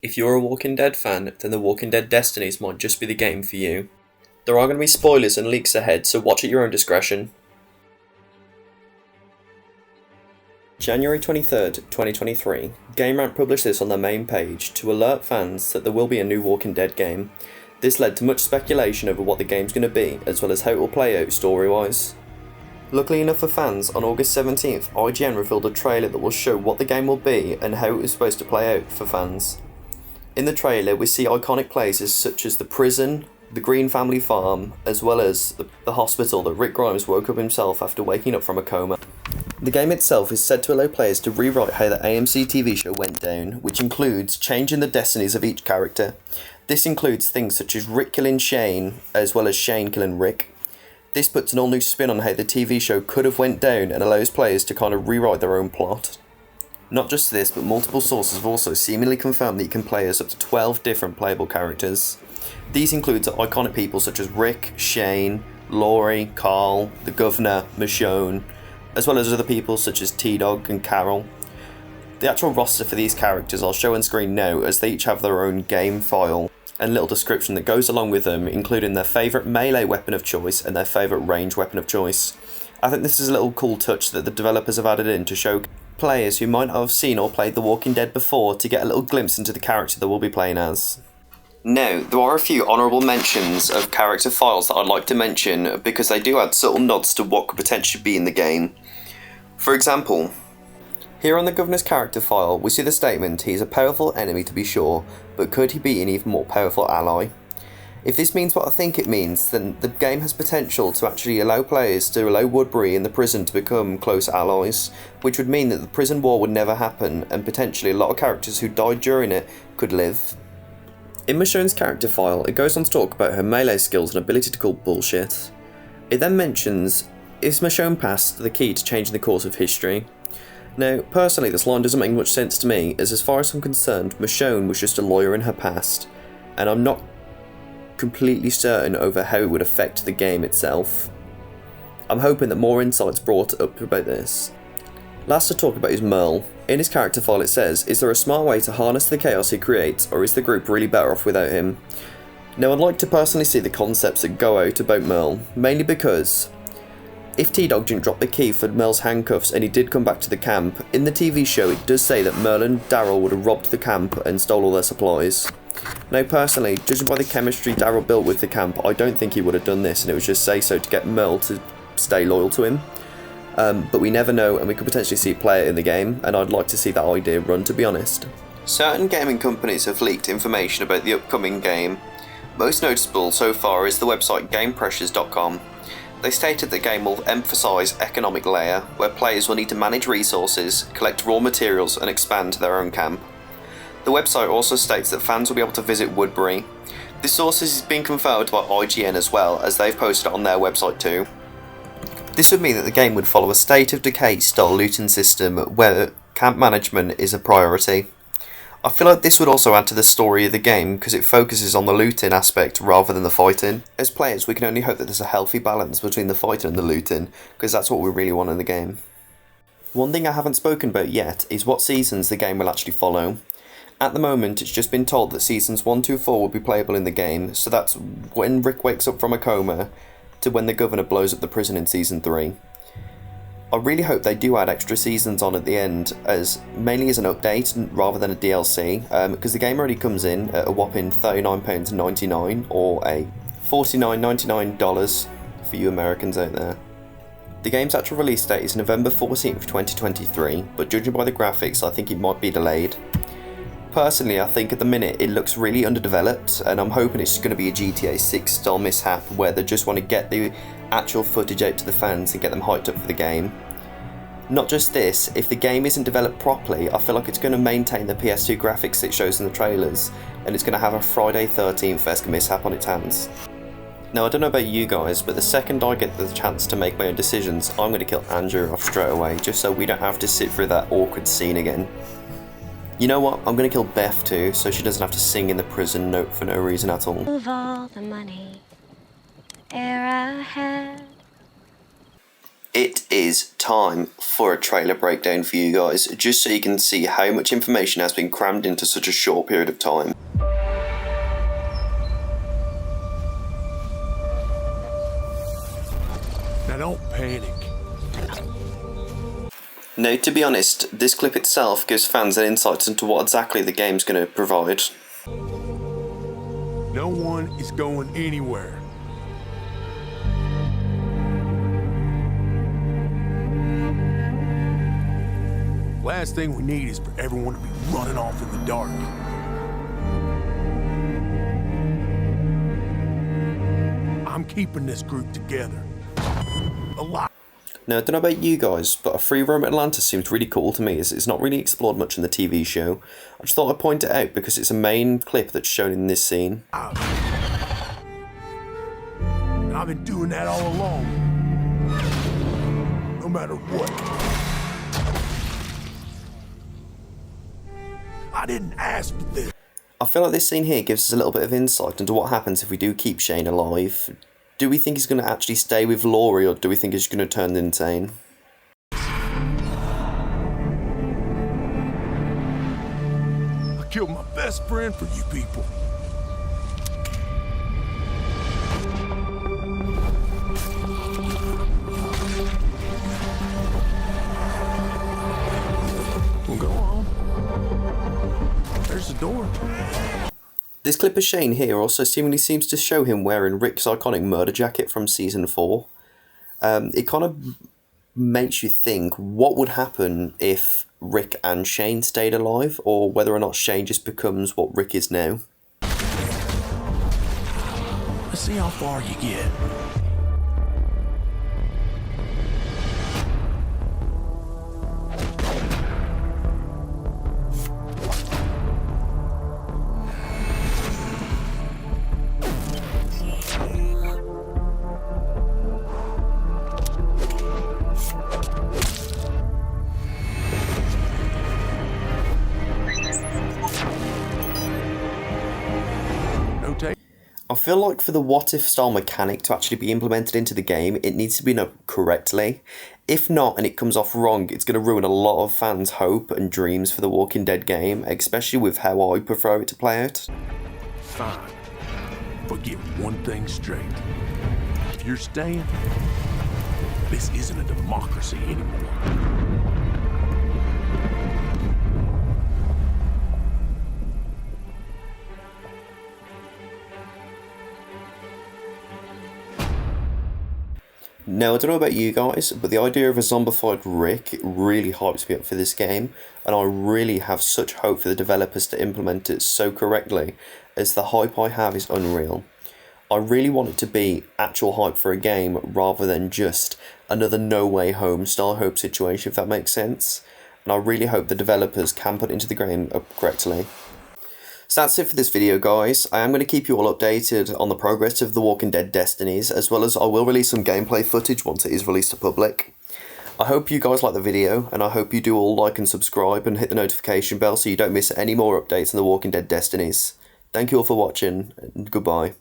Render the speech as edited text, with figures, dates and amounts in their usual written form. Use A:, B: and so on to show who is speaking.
A: If you're a Walking Dead fan, then The Walking Dead Destinies might just be the game for you. There are going to be spoilers and leaks ahead, so watch at your own discretion. January 23rd, 2023, GameRant published this on their main page to alert fans that there will be a new Walking Dead game. This led to much speculation over what the game's going to be, as well as how it will play out story-wise. Luckily enough for fans, on August 17th, IGN revealed a trailer that will show what the game will be and how it is supposed to play out for fans. In the trailer, we see iconic places such as the prison, the Green family farm, as well as the hospital that Rick Grimes woke up himself after waking up from a coma. The game itself is said to allow players to rewrite how the AMC TV show went down, which includes changing the destinies of each character. This includes things such as Rick killing Shane, as well as Shane killing Rick. This puts an all new spin on how the TV show could have went down and allows players to kind of rewrite their own plot. Not just this, but multiple sources have also seemingly confirmed that you can play as up to 12 different playable characters. These include iconic people such as Rick, Shane, Laurie, Carl, the Governor, Michonne, as well as other people such as T-Dog and Carol. The actual roster for these characters I'll show on screen now, as they each have their own game file and little description that goes along with them, including their favourite melee weapon of choice and their favourite range weapon of choice. I think this is a little cool touch that the developers have added in to show players who might not have seen or played The Walking Dead before to get a little glimpse into the character that we'll be playing as. Now, there are a few honourable mentions of character files that I'd like to mention because they do add subtle nods to what could potentially be in the game. For example, here on the Governor's character file, we see the statement, "He is a powerful enemy to be sure, but could he be an even more powerful ally?" If this means what I think it means, then the game has potential to actually allow players to allow Woodbury and the prison to become close allies, which would mean that the prison war would never happen, and potentially a lot of characters who died during it could live. In Michonne's character file, it goes on to talk about her melee skills and ability to call bullshit. It then mentions, "Is Michonne past the key to changing the course of history?" Now, personally, this line doesn't make much sense to me, as far as I'm concerned, Michonne was just a lawyer in her past, and I'm not completely certain over how it would affect the game itself. I'm hoping that more insight's brought up about this. Last to talk about is Merle. In his character file it says, "Is there a smart way to harness the chaos he creates, or is the group really better off without him?" Now, I'd like to personally see the concepts that go out about Merle, mainly because if T-Dog didn't drop the key for Merle's handcuffs and he did come back to the camp, in the TV show it does say that Merle and Daryl would have robbed the camp and stole all their supplies. Now, personally, judging by the chemistry Daryl built with the camp, I don't think he would have done this, and it was just say so to get Merle to stay loyal to him. But we never know, and we could potentially see it play it in the game, and I'd like to see that idea run, to be honest. Certain gaming companies have leaked information about the upcoming game. Most noticeable so far is the website GamePressures.com. They stated the game will emphasise economic layer, where players will need to manage resources, collect raw materials, and expand their own camp. The website also states that fans will be able to visit Woodbury. This source is being confirmed by IGN as well, as they've posted it on their website too. This would mean that the game would follow a State of Decay style looting system where camp management is a priority. I feel like this would also add to the story of the game because it focuses on the looting aspect rather than the fighting. As players, we can only hope that there's a healthy balance between the fighting and the looting, because that's what we really want in the game. One thing I haven't spoken about yet is what seasons the game will actually follow. At the moment, it's just been told that seasons 1 to 4 will be playable in the game, so that's when Rick wakes up from a coma to when the Governor blows up the prison in season 3. I really hope they do add extra seasons on at the end, as mainly as an update rather than a DLC, because the game already comes in at a whopping £39.99 or a $49.99 for you Americans out there. The game's actual release date is November 14th, 2023, but judging by the graphics, I think it might be delayed. Personally, I think at the minute it looks really underdeveloped, and I'm hoping it's going to be a GTA 6 style mishap where they just want to get the actual footage out to the fans and get them hyped up for the game. Not just this, if the game isn't developed properly, I feel like it's going to maintain the PS2 graphics it shows in the trailers, and it's going to have a Friday 13th-esque mishap on its hands. Now, I don't know about you guys, but the second I get the chance to make my own decisions, I'm going to kill Andrew off straight away, just so we don't have to sit through that awkward scene again. You know what, I'm going to kill Beth too, so she doesn't have to sing in the prison note for no reason at all.
B: Of all the money air I had.
A: It is time for a trailer breakdown for you guys, just so you can see how much information has been crammed into such a short period of time.
B: Now don't panic.
A: Now, to be honest, this clip itself gives fans an insight into what exactly the game's going to provide.
B: No one is going anywhere. Last thing we need is for everyone to be running off in the dark. I'm keeping this group together. Alive.
A: Now, I don't know about you guys, but a free roam Atlantis seems really cool to me. It's not really explored much in the TV show. I just thought I'd point it out because it's a main clip that's shown in this scene.
B: And I've been doing that all along. No matter what. I didn't ask for this.
A: I feel like this scene here gives us a little bit of insight into what happens if we do keep Shane alive. Do we think he's going to actually stay with Laurie, or do we think he's going to turn insane?
B: I killed my best friend for you people. Well, go on. There's the door.
A: This clip of Shane here also seemingly seems to show him wearing Rick's iconic murder jacket from season 4. It kind of makes you think what would happen if Rick and Shane stayed alive, or whether or not Shane just becomes what Rick is now.
B: Let's see how far you get.
A: I feel like for the what if style mechanic to actually be implemented into the game, it needs to be done correctly. If not, and it comes off wrong, it's going to ruin a lot of fans' hope and dreams for the Walking Dead game, especially with how I prefer it to play out.
B: Fine, but get one thing straight. If you're staying, this isn't a democracy anymore.
A: Now, I don't know about you guys, but the idea of a zombified Rick really hypes me up for this game, and I really have such hope for the developers to implement it so correctly, as the hype I have is unreal. I really want it to be actual hype for a game rather than just another No Way Home style hope situation, if that makes sense. And I really hope the developers can put it into the game correctly. So that's it for this video, guys. I am going to keep you all updated on the progress of The Walking Dead Destinies, as well as I will release some gameplay footage once it is released to public. I hope you guys like the video, and I hope you do all like and subscribe and hit the notification bell so you don't miss any more updates on The Walking Dead Destinies. Thank you all for watching, and goodbye.